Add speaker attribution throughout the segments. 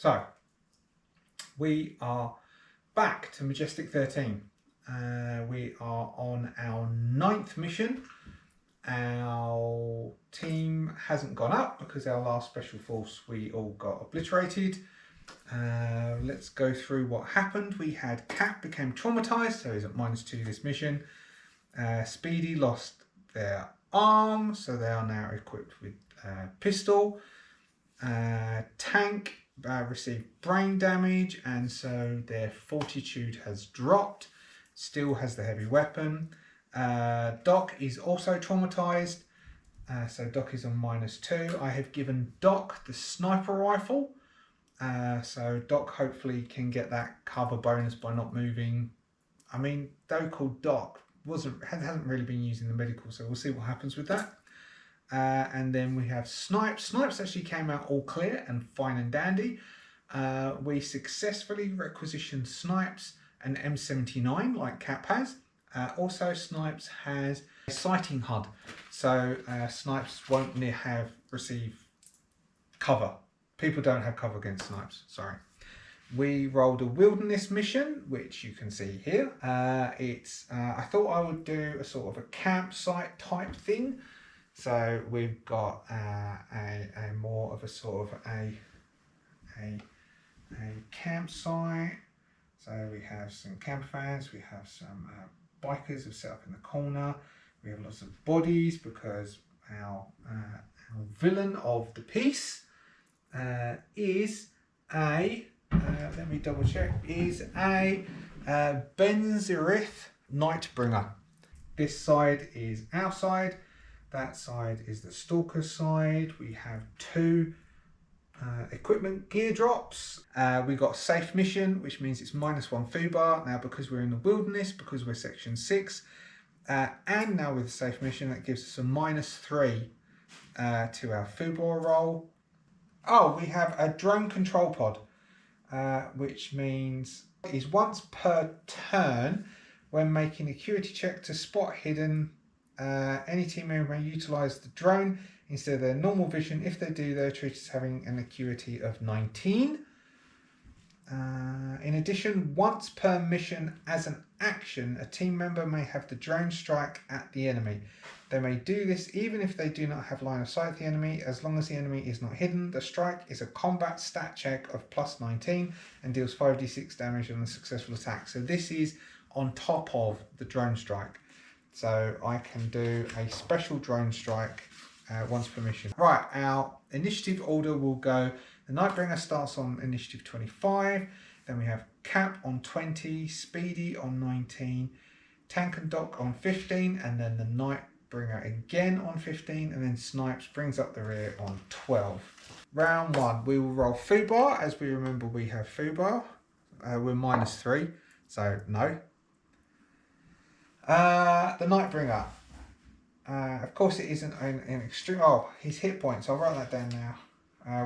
Speaker 1: So, we are back to Majestic13. We are on our 9th mission. Our team hasn't gone up because our last special force we all got obliterated. Let's go through what happened. We had Cap became traumatized, so he's at -2 this mission. Speedy lost their arm, so they are now equipped with pistol. Tank received brain damage, and so their fortitude has dropped. Still has the heavy weapon. Doc is also traumatized, so Doc is on -2. I have given Doc the sniper rifle, so Doc hopefully can get that cover bonus by not moving. I mean, though called Doc, hasn't really been using the medical, so we'll see what happens with that. And then we have Snipes. Snipes actually came out all clear and fine and dandy. We successfully requisitioned Snipes an M79 like Cap has. Also, Snipes has a sighting HUD, so Snipes won't receive cover. People don't have cover against Snipes, sorry. We rolled a wilderness mission, which you can see here. I thought I would do a sort of a campsite type thing. So we've got a more of a sort of a campsite. So we have some camper fans, we have some bikers who set up in the corner. We have lots of bodies because our villain of the piece is a, let me double check, is a Benzith Night Bringer. This side is our side. That side is the Stalker side. We have 2 equipment gear drops. We got safe mission, which means it's -1 food bar. Now, because we're in the wilderness, because we're section 6, and now with the safe mission, that gives us a -3 to our food bar roll. Oh, we have a drone control pod, which means is once per turn when making a acuity check to spot hidden. Any team member may utilise the drone instead of their normal vision. If they do, they're treated as having an acuity of 19. In addition, once per mission as an action, a team member may have the drone strike at the enemy. They may do this even if they do not have line of sight of the enemy, as long as the enemy is not hidden. The strike is a combat stat check of +19 and deals 5d6 damage on a successful attack. So this is on top of the drone strike. So I can do a special drone strike once per mission. Right, our initiative order will go, the Nightbringer starts on initiative 25, then we have Cap on 20, Speedy on 19, Tank and Doc on 15, and then the Nightbringer again on 15, and then Snipes brings up the rear on 12. Round 1, we will roll Fubar. As we remember, we have Fubar. We're -3, so no. The Nightbringer. Of course it isn't an extreme. Oh, his hit points. I'll write that down now.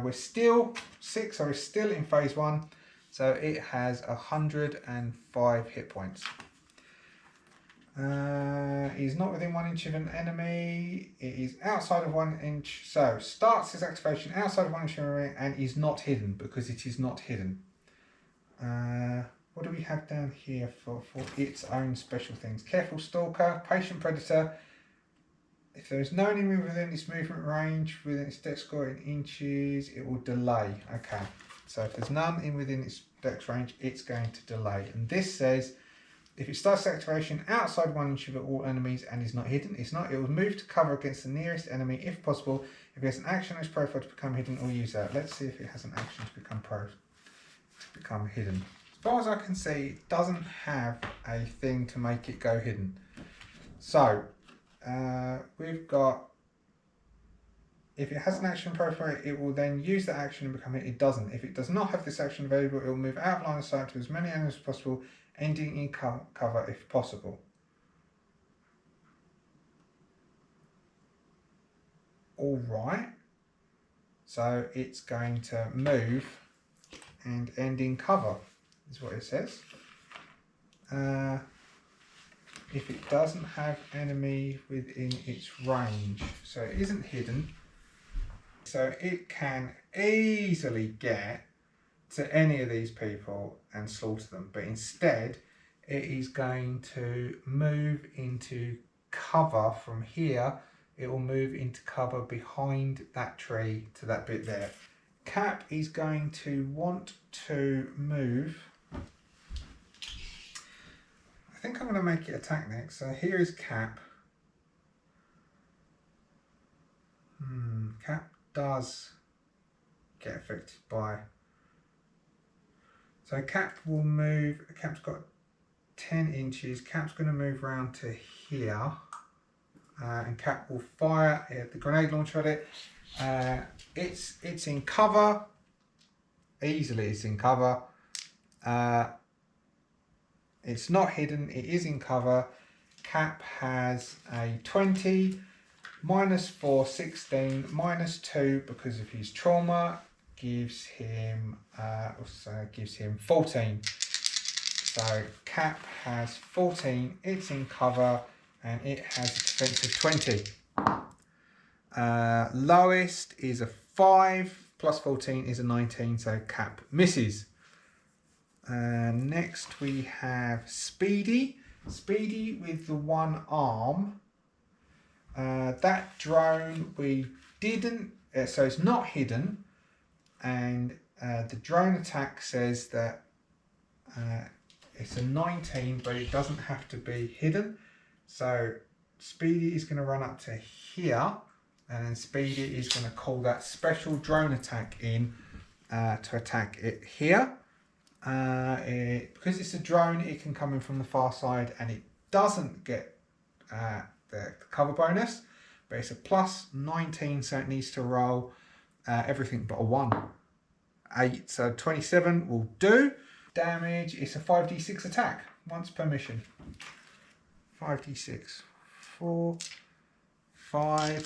Speaker 1: We're still 6, so we're still in phase 1. So it has 105 hit points. He's not within 1 inch of an enemy. It is outside of 1 inch. So starts his activation outside of 1 inch of an enemy and is not hidden because it is not hidden. What do we have down here for its own special things? Careful Stalker, Patient Predator. If there is no enemy within its movement range, within its dex score in inches, it will delay. Okay, so if there's none within its dex range, it's going to delay. And this says, if it starts activation outside 1 inch of all enemies and is not hidden, it will move to cover against the nearest enemy if possible. If it has an action on its profile to become hidden, or use that. Let's see if it has an action to become hidden. As far as I can see, it doesn't have a thing to make it go hidden. So, we've got, if it has an action profile, it will then use that action and become hidden. It doesn't. If it does not have this action available, it will move out of line of sight to as many enemies as possible, ending in cover if possible. Alright. So, it's going to move and end in cover. Is what it says. If it doesn't have enemy within its range, so it isn't hidden, so it can easily get to any of these people and slaughter them, but instead it is going to move into cover from here. It will move into cover behind that tree to that bit there. Cap is going to want to move. I think I'm going to make it attack next. So here is Cap. Cap does get affected by. So Cap will move. Cap's got 10 inches. Cap's going to move around to here. And Cap will fire the grenade launcher at it. It's in cover. Easily it's in cover. It's not hidden, it is in cover. Cap has a 20, -4, 16, -2 because of his trauma, gives him 14. So Cap has 14, it's in cover, and it has a defensive 20. Lowest is a 5, +14 is a 19, so Cap misses. Next we have Speedy. Speedy with the one arm. That drone we didn't, so it's not hidden, and the drone attack says that it's a 19, but it doesn't have to be hidden. So Speedy is going to run up to here, and then Speedy is going to call that special drone attack in to attack it here. Because it's a drone, it can come in from the far side, and it doesn't get the cover bonus, but it's a +19, so it needs to roll everything but a 1. 8, so 27 will do. Damage, it's a 5d6 attack, once per mission. 5d6. 4, 5,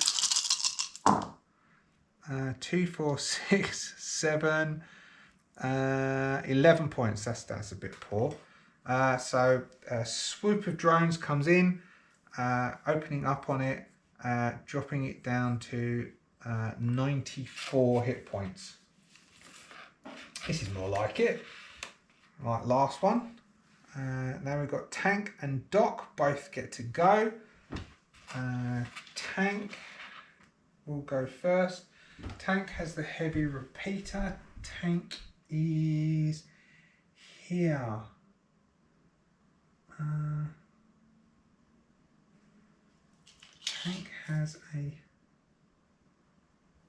Speaker 1: 2, 4, 6, 7, 11 points. That's a bit poor. So a swoop of drones comes in, opening up on it, dropping it down to 94 hit points. This is more like it. Right, last one. Now we've got Tank and Doc both get to go. Tank will go first. Tank has the heavy repeater. Tank is here. Tank has a, I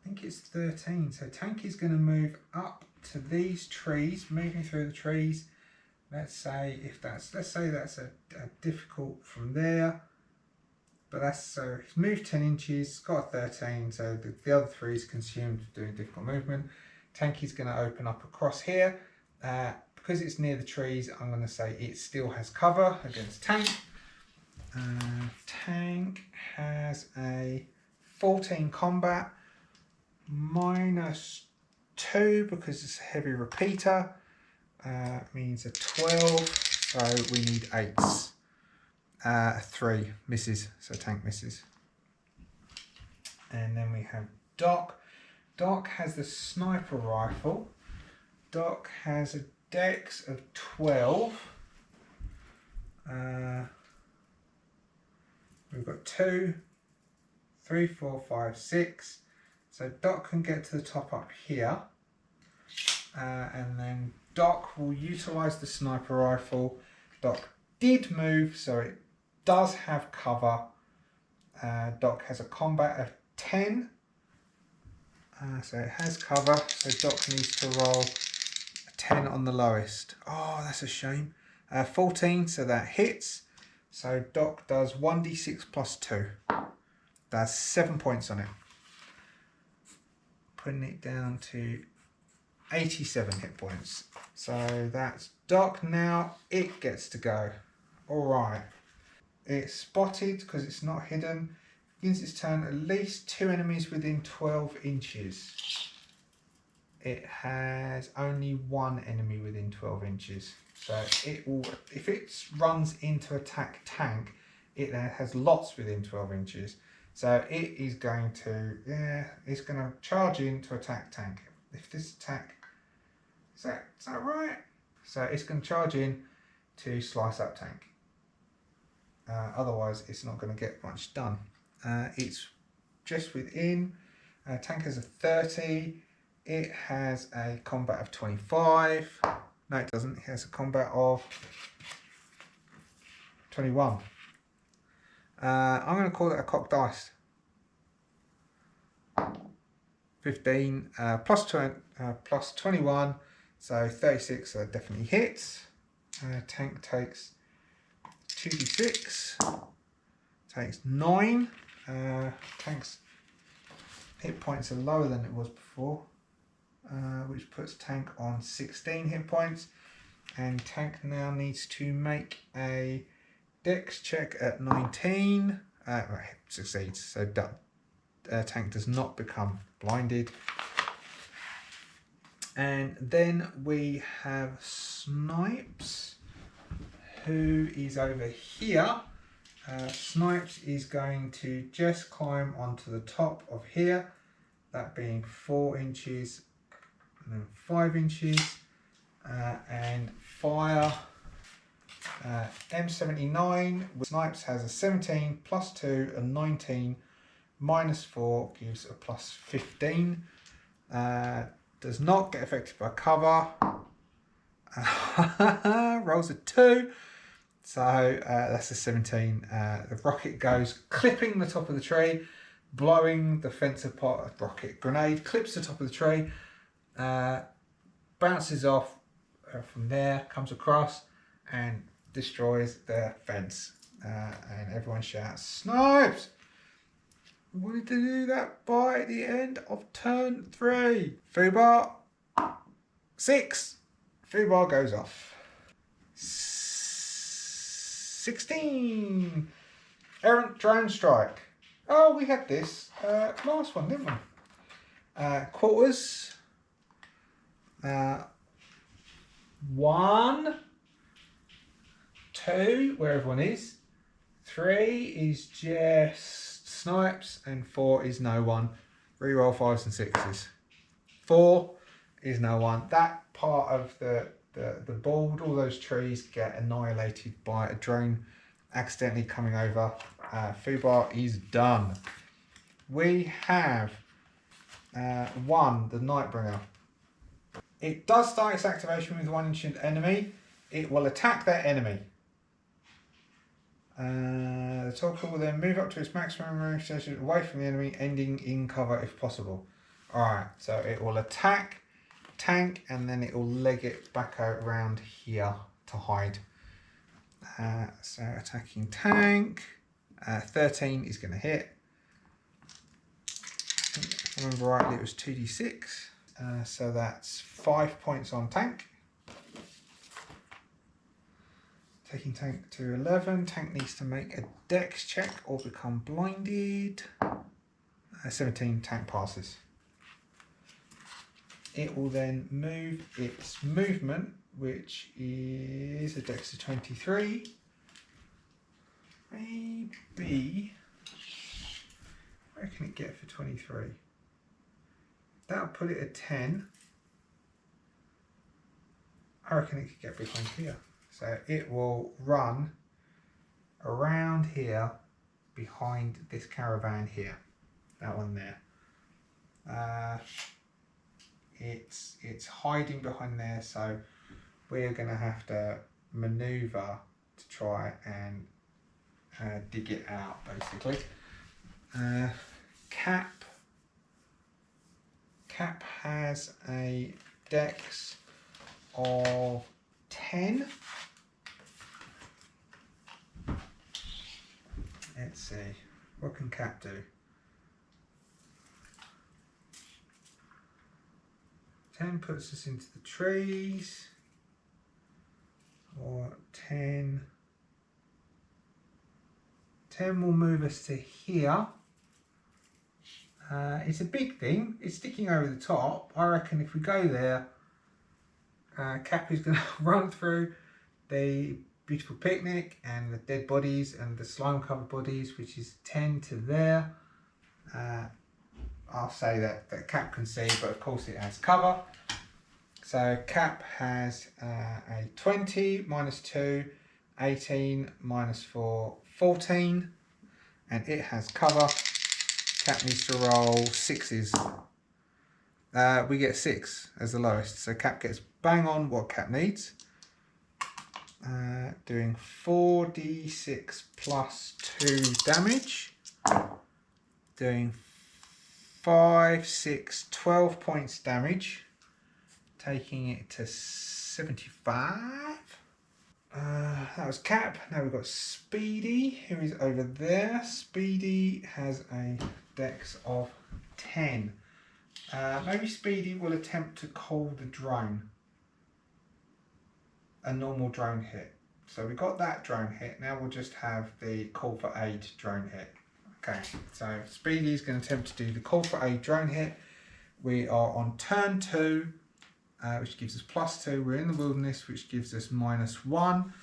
Speaker 1: think it's 13. So Tank is going to move up to these trees, moving through the trees. Let's say that's a difficult from there. But that's, so he's moved 10 inches, got a 13, so the other 3 is consumed doing difficult movement. Tank is going to open up across here. Because it's near the trees, I'm going to say it still has cover against Tank. Tank has a 14 combat, -2 because it's a heavy repeater. Means a 12, so we need 8s. 3 misses, so Tank misses. And then we have Doc. Doc has the sniper rifle. Doc has a dex of 12. We've got 2, 3, 4, 5, 6. So Doc can get to the top up here. And then Doc will utilise the sniper rifle. Doc did move, so it does have cover. Doc has a combat of 10. So it has cover, so Doc needs to roll a 10 on the lowest. Oh, that's a shame. 14, so that hits. So Doc does 1d6 + 2. That's 7 points on it. Putting it down to 87 hit points. So that's Doc now. It gets to go. Alright. It's spotted because it's not hidden. Begins its turn at least 2 enemies within 12 inches. It has only 1 enemy within 12 inches. So it will, if it runs into attack Tank, it then has lots within 12 inches. So it is going to, it's going to charge in to attack Tank. If this attack is Is that right? So it's going to charge in to slice up tank. Otherwise, it's not going to get much done. It's just within. Tank has a 30. It has a combat of 25. No, it doesn't. It has a combat of 21. I'm going to call it a cocked dice. 15 plus 21, so 36. So that definitely hits. Tank takes 2d6. Takes 9. Tank's hit points are lower than it was before, which puts tank on 16 hit points. And tank now needs to make a dex check at 19. Succeeds, so tank does not become blinded. And then we have Snipes, who is over here. Snipes is going to just climb onto the top of here, that being 4 inches and then 5 inches, and fire M79. Snipes has a 17 plus 2 and 19 minus 4 gives a plus 15. Does not get affected by cover. Rolls a 2. So that's a 17. The rocket goes clipping the top of the tree, blowing the fence apart. Rocket grenade clips the top of the tree, bounces off from there, comes across and destroys the fence. And everyone shouts, "Snipes! We wanted to do that by the end of turn 3. Fubar 6. Fubar goes off. 16. Errant drone strike. Oh, we had this last one, didn't we? Quarters. 1, 2, where everyone is. 3 is just Snipes, and 4 is no one. Reroll 5s and 6s. 4 is no one. That part of the board, all those trees get annihilated by a drone accidentally coming over. Fubar is done. We have 1, the Night Bringer. It does start its activation with 1 inch enemy. It will attack that enemy. The talker will then move up to its maximum range station away from the enemy, ending in cover if possible. Alright, so it will attack tank and then it will leg it back around here to hide. So attacking tank, 13 is going to hit. If I remember rightly, it was 2d6. So that's 5 points on tank. Taking tank to 11. Tank needs to make a dex check or become blinded. 17, tank passes. It will then move its movement, which is a dex of 23. Maybe. Where can it get for 23? That'll put it at 10. I reckon it could get behind here. So it will run around here behind this caravan here. That one there. It's hiding behind there, so we're going to have to maneuver to try and dig it out, basically. Cap has a dex of 10. Let's see, what can Cap do? 10 puts us into the trees, or 10 will move us to here. It's a big thing, it's sticking over the top. I reckon if we go there, Cap is going to run through the beautiful picnic and the dead bodies and the slime covered bodies, which is 10 to there. I'll say that Cap can see, but of course it has cover. So Cap has a 20, -2, 18, -4, 14, and it has cover. Cap needs to roll 6s. We get 6 as the lowest, so Cap gets bang on what Cap needs. Doing 4d6 plus 2 damage. Doing 5, 6, 12 points damage. Taking it to 75. That was Cap. Now we've got Speedy, who is over there. Speedy has a dex of 10. Maybe Speedy will attempt to call the drone. A normal drone hit. So we got that drone hit. Now we'll just have the call for aid drone hit. Okay, so Speedy is going to attempt to do the call for aid drone hit. We are on turn 2. Which gives us +2. We're in the wilderness, which gives us -1.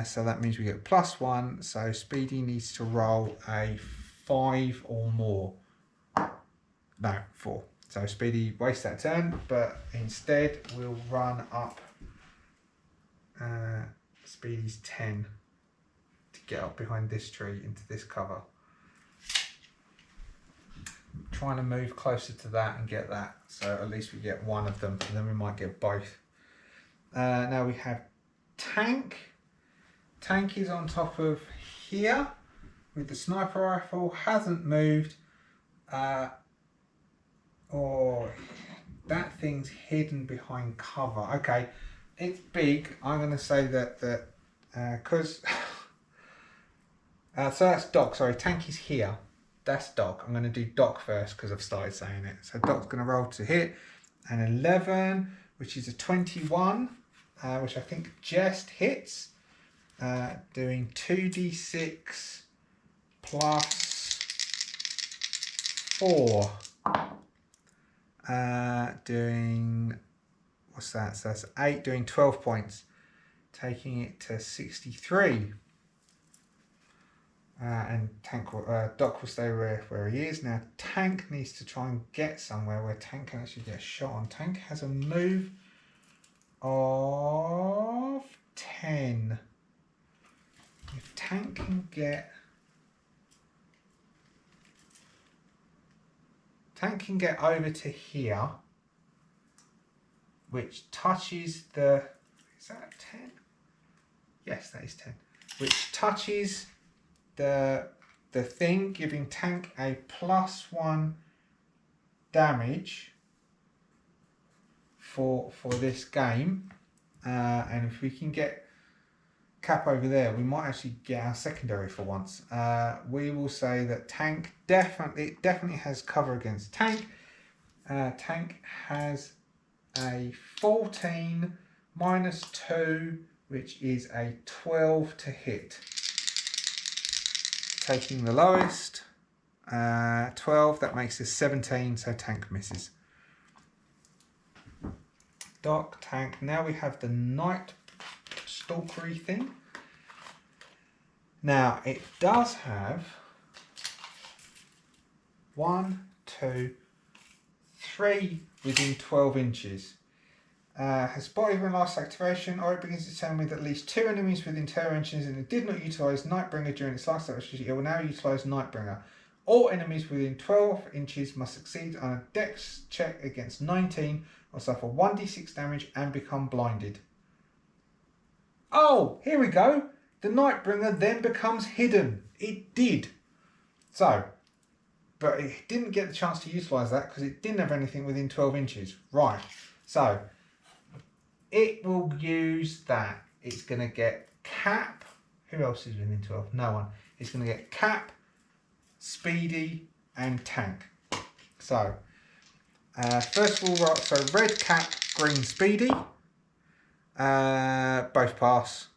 Speaker 1: So that means we get +1. So Speedy needs to roll a 5 or more. No, 4. So Speedy wastes that turn, but instead we'll run up Speedy's 10 to get up behind this tree into this cover. Trying to move closer to that and get that, so at least we get one of them, and then we might get both. Now we have Tank. Tank is on top of here with the sniper rifle, hasn't moved. Or that thing's hidden behind cover. Okay, it's big. I'm going to say that because so that's Doc. Sorry, Tank is here. That's Doc. I'm going to do Doc first because I've started saying it. So Doc's going to roll to hit an 11, which is a 21, which I think just hits. Doing 2d6 plus 4. Doing, what's that? So that's 8, doing 12 points. Taking it to 63. And Doc will stay where he is. Now Tank needs to try and get somewhere where Tank can actually get a shot on. Tank has a move of 10. If Tank can get over to here, which touches the, is that 10? Yes, that is 10. Which touches the thing, giving Tank a +1 damage for this game, and if we can get Cap over there, we might actually get our secondary for once. We will say that Tank definitely has cover against Tank. Tank has a 14 -2, which is a 12 to hit. Taking the lowest, 12, that makes us 17, so Tank misses. Doc, Tank. Now we have the Night Stalkery thing. Now it does have 1, 2, 3 within 12 inches. Has spotted even last activation, or it begins to turn with at least 2 enemies within 10 inches, and it did not utilise Nightbringer during its last activation. It will now utilise Nightbringer. All enemies within 12 inches must succeed on a dex check against 19 or suffer 1d6 damage and become blinded. Oh, here we go. The Nightbringer then becomes hidden. It did. So, but it didn't get the chance to utilise that because it didn't have anything within 12 inches. Right. So, it will use that. It's going to get Cap. Who else is within 12? No one. It's going to get Cap, Speedy, and Tank. So, first of all, so red Cap, green Speedy. Both pass.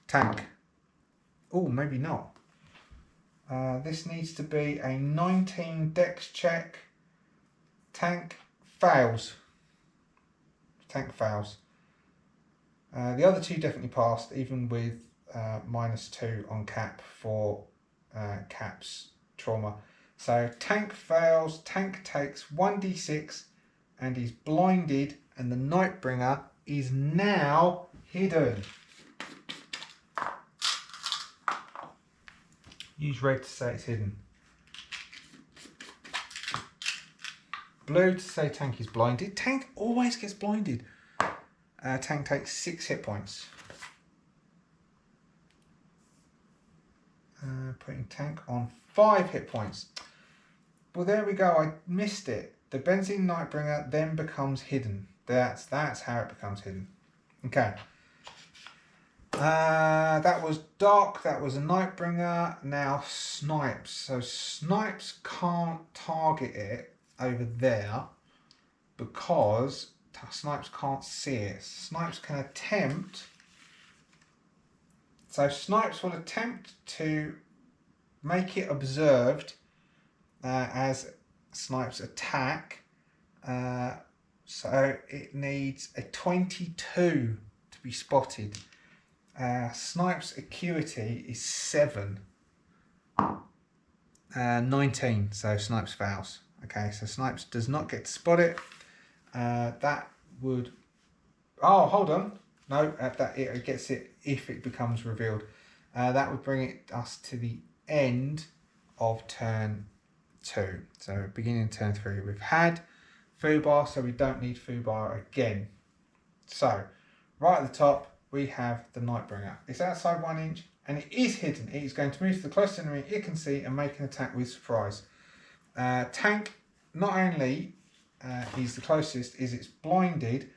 Speaker 1: Tank. Oh, maybe not. This needs to be a 19 dex check. Tank fails. Tank fails. The other two definitely passed, even with -2 on Cap for Cap's trauma. So Tank fails. Tank takes 1d6 and he's blinded, and the Night Bringer is now hidden. Use red to say it's hidden. Blue to say tank is blinded. Tank always gets blinded. Tank takes 6 hit points. Putting tank on 5 hit points. Well, there we go. I missed it. The Benzith Night Bringer then becomes hidden. That's how it becomes hidden. Okay. That was Doc. That was a Night Bringer. Now Snipes. So Snipes can't target it over there because Snipes can't see it. Snipes can attempt. So Snipes will attempt to make it observed as Snipes attack. So it needs a 22 to be spotted. Snipes acuity is 7. 19, so Snipes fails. Okay, so Snipes does not get to spot it. That would... Oh, hold on. No, that it gets it if it becomes revealed. That would bring us to the end of turn 2. So beginning turn 3. We've had Foobar, so we don't need Foobar again. So right at the top we have the Night Bringer. It's outside 1 inch and it is hidden. It is going to move to the closest enemy it can see and make an attack with surprise. Tank not only is the closest, is it's blinded,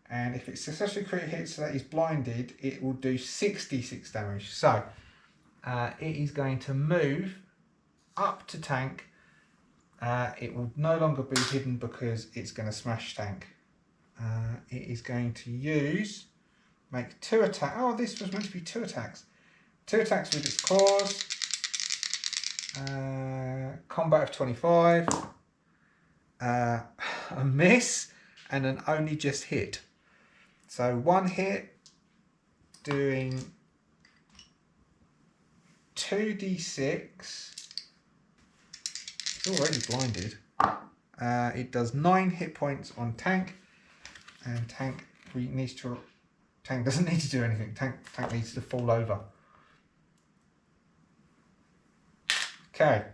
Speaker 1: and if it successfully crit hits so that he's blinded, it will do 66 damage. So it is going to move up to tank. It will no longer be hidden because it's going to smash tank. It is going to make 2 attacks. Oh, this was meant to be 2 attacks. 2 attacks with its claws. Combat of 25. A miss and an only just hit. So 1 hit doing 2d6. It's already blinded. It does 9 hit points on tank, and tank doesn't need to do anything. Tank needs to fall over. Okay.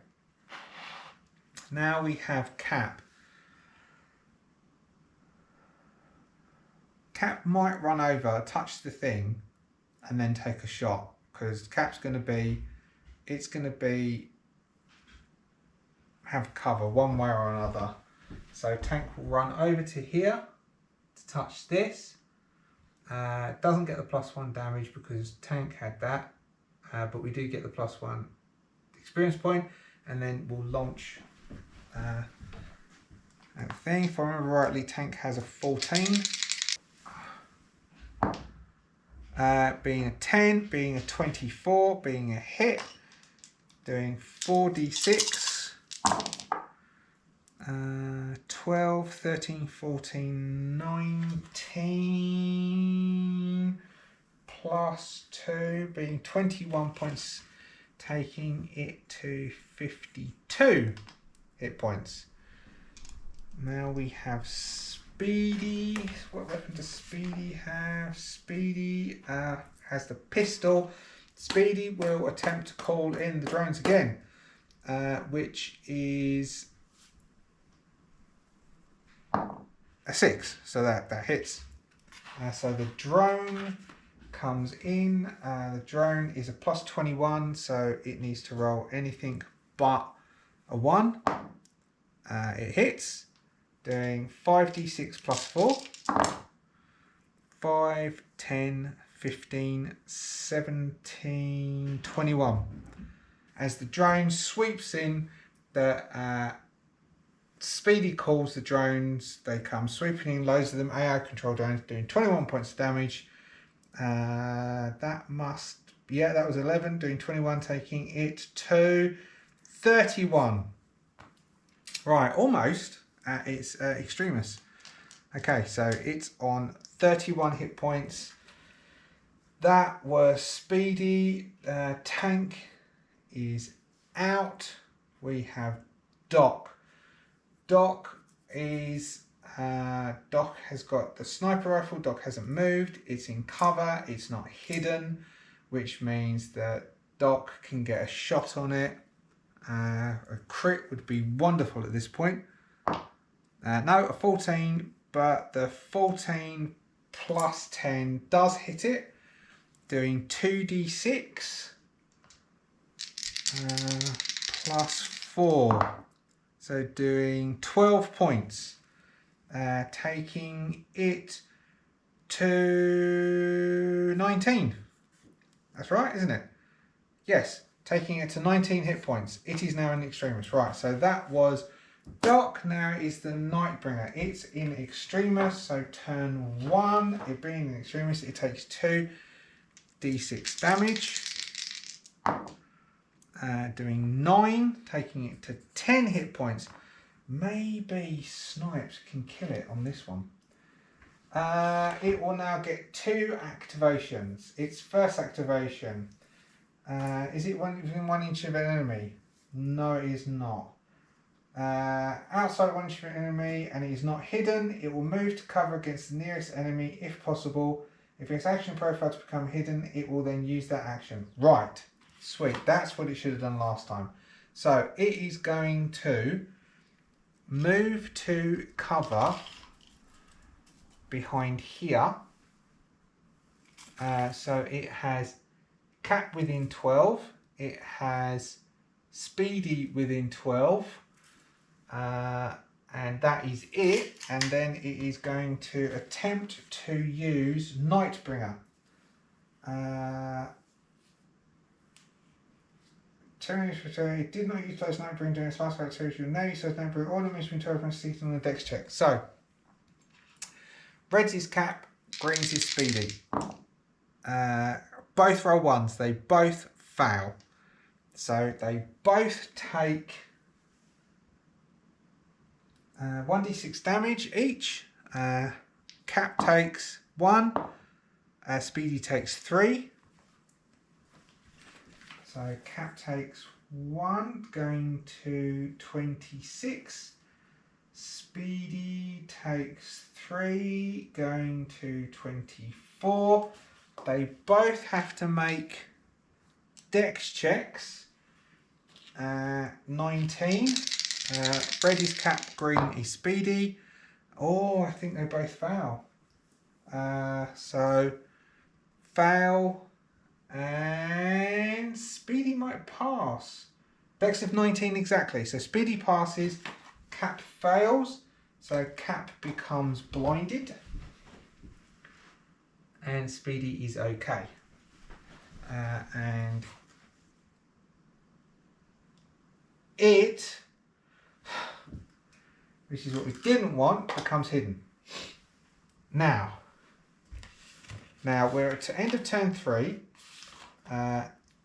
Speaker 1: Now we have Cap. Cap might run over, touch the thing, and then take a shot, because Cap's going to be, have cover one way or another. So tank will run over to here to touch this. Doesn't get the +1 damage because tank had that, but we do get the +1 experience point, and then we'll launch that thing. If I remember rightly, tank has a 14. Being a 10, being a 24, being a hit, doing 4d6, 12, 13, 14, 19, +2, being 21 points, taking it to 52 hit points. Now we have Speedy. What weapon does Speedy have? Speedy has the pistol. Speedy will attempt to call in the drones again, which is a 6. So that hits. So the drone comes in. The drone is a +21, so it needs to roll anything but a 1. It hits, doing 5d6 +4, 5, 10, 15, 17, 21. As the drone sweeps in, the Speedy calls the drones. They come sweeping in, loads of them, AI control drones, doing 21 points of damage. That was 11, doing 21, taking it to 31. Right, almost at its extremis. Okay, so it's on 31 hit points. That was Speedy. Tank is out. We have Doc. Doc is Doc has got the sniper rifle. Doc hasn't moved. It's in cover. It's not hidden, which means that Doc can get a shot on it. A crit would be wonderful at this point. No, a 14, but the 14 plus 10 does hit it, doing 2d6 plus 4, so doing 12 points, taking it to 19. That's right, isn't it? Yes, taking it to 19 hit points. It is now in extremis. Right, so that was Doc. Now is the Night Bringer. It's in extremis, so turn 1, it being in extremis, it takes 2d6 damage. Doing 9, taking it to 10 hit points. Maybe Snipes can kill it on this one. It will now get 2 activations. Its first activation. Is it within 1 inch of an enemy? No, it is not. Outside 1 inch of an enemy, and it is not hidden. It will move to cover against the nearest enemy if possible. If its action profile to become hidden, it will then use that action. Right. Sweet, that's what it should have done last time. So it is going to move to cover behind here. So it has Cap within 12. It has Speedy within 12. And that is it. And then it is going to attempt to use Nightbringer. It did not utilise Nightbringer during its last activity. Now utilise Nightbringer. All enemies between 12 and 16 on the dex check. So, red's is Cap, green's is Speedy. Both roll 1s. They both fail. So they both take 1d6 damage each. Cap takes 1. Speedy takes 3. So Cap takes 1, going to 26. Speedy takes 3, going to 24. They both have to make dex checks. 19. Red is Cap, green is Speedy. Oh, I think they both fail. So fail. And Speedy might pass. Dex of 19 exactly. So Speedy passes, Cap fails. So Cap becomes blinded. And Speedy is okay. And it, which is what we didn't want, becomes hidden. Now we're at the end of turn 3.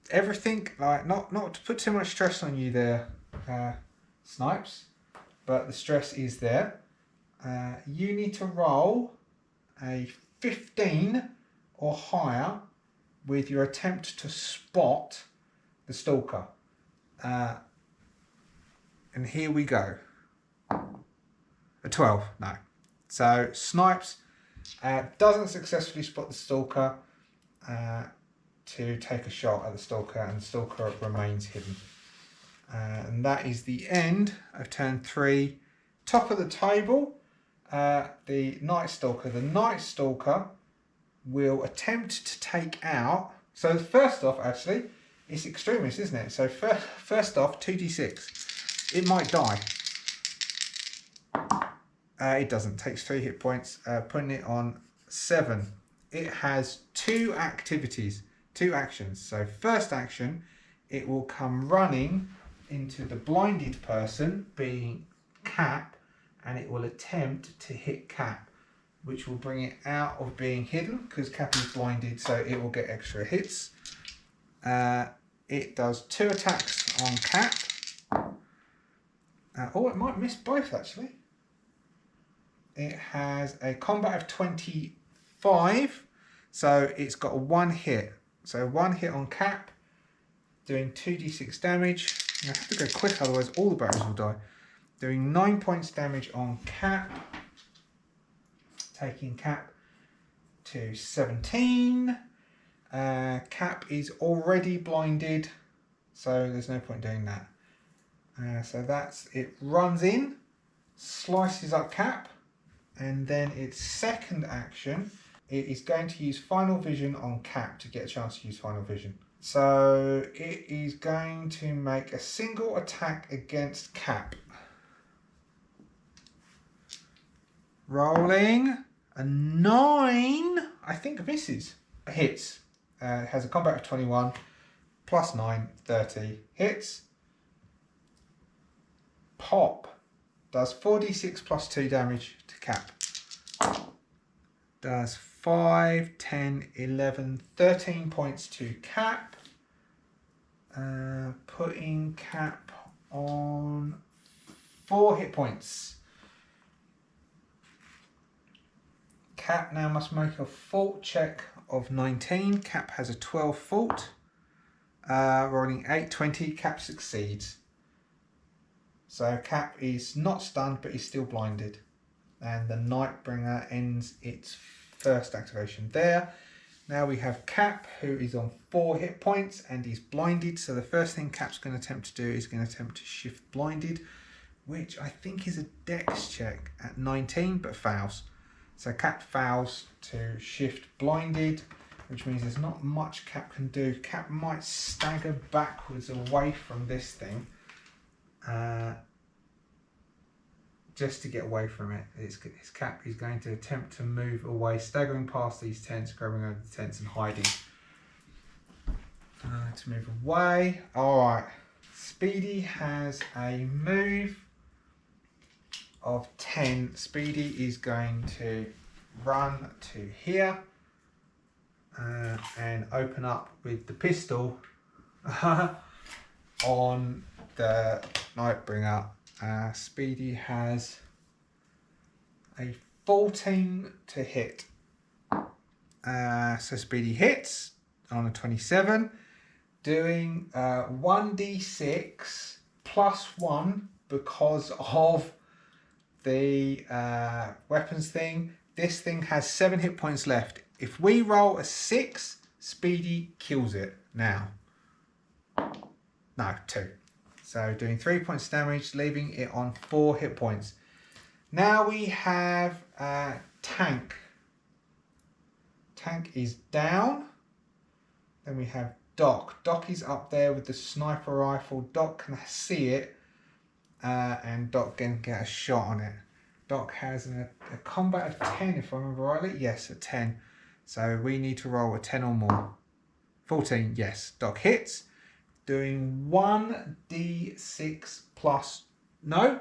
Speaker 1: Everything, like, not to put too much stress on you there, Snipes, but the stress is there. You need to roll a 15 or higher with your attempt to spot the stalker. And here we go. A 12, no. So Snipes doesn't successfully spot the stalker to take a shot at the stalker, and the stalker remains hidden. And that is the end of turn 3. Top of the table, the Night Stalker. The Night Stalker will attempt to take out. So first off, actually, it's extremist, isn't it? So first off, 2d6. It might die. It doesn't. Takes 3 hit points. Putting it on 7. It has 2 activities. 2 actions. So first action, it will come running into the blinded person, being Cap, and it will attempt to hit Cap, which will bring it out of being hidden because Cap is blinded, so it will get extra hits. It does 2 attacks on Cap. Oh, it might miss both actually. It has a combat of 25, so it's got a 1 hit. So 1 hit on Cap, doing 2d6 damage. I have to go quick, otherwise all the barrels will die. Doing 9 points damage on Cap. taking Cap to 17. Cap is already blinded, so there's no point doing that. So that's it. Runs in, slices up Cap, and then its second action, it is going to use Final Vision on Cap to get a chance to use Final Vision. So it is going to make a single attack against Cap. Rolling a 9, I think misses. Hits. It has a combat of 21, plus 9, 30. Hits. Pop. Does 4d6 plus 2 damage to Cap. Does 5, 10, 11, 13 points to Cap. Putting Cap on 4 hit points. Cap now must make a fort check of 19. Cap has a 12 fort. Rolling 8, 20. Cap succeeds. So Cap is not stunned, but he's still blinded. And the Night Bringer ends its first activation there. Now we have Cap, who is on 4 hit points and he's blinded. So the first thing Cap's going to attempt to do is going to attempt to shift blinded, which I think is a dex check at 19, but fails. So Cap fails to shift blinded, which means there's not much Cap can do. Cap might stagger backwards away from this thing, just to get away from it. His Cap is going to attempt to move away, staggering past these tents, grabbing over the tents and hiding. To move away. Alright, Speedy has a move of 10. Speedy is going to run to here and open up with the pistol on the Nightbringer. Speedy has a 14 to hit. So Speedy hits on a 27, doing 1d6 plus 1 because of the weapons thing. This thing has 7 hit points left. If we roll a 6, Speedy kills it now. No, 2. So doing 3 points damage, leaving it on 4 hit points. Now we have Tank. Tank is down. Then we have Doc. Doc is up there with the sniper rifle. Doc can see it, and Doc can get a shot on it. Doc has a combat of 10, if I remember rightly. Yes, a 10. So we need to roll a 10 or more. 14, yes. Doc hits. Doing 1d6 plus... No,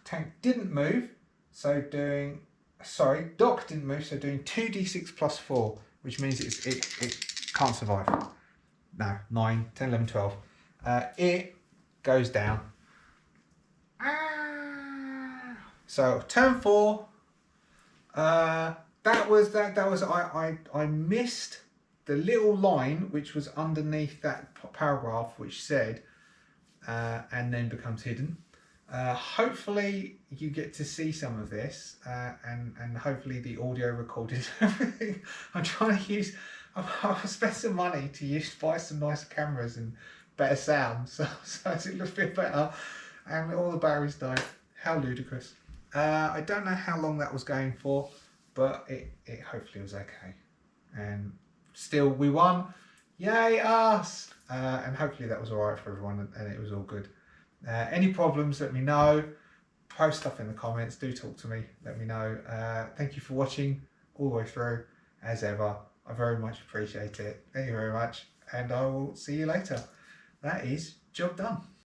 Speaker 1: Tank didn't move. So doing... Sorry, Doc didn't move. So doing 2d6 plus 4, which means it can't survive. No, 9, 10, 11, 12. It goes down. So turn 4. I missed the little line which was underneath that paragraph which said and then becomes hidden. Hopefully you get to see some of this and hopefully the audio recorded everything. I'm trying to use, I've spent some money to buy some nicer cameras and better sound so it looks a bit better, and all the batteries died. How ludicrous. I don't know how long that was going for, but it hopefully was okay. And still we won. Yay us! And hopefully that was alright for everyone and it was all good. Any problems, let me know. Post stuff in the comments. Do talk to me. Let me know. Thank you for watching all the way through. As ever, I very much appreciate it. Thank you very much. And I will see you later. That is job done.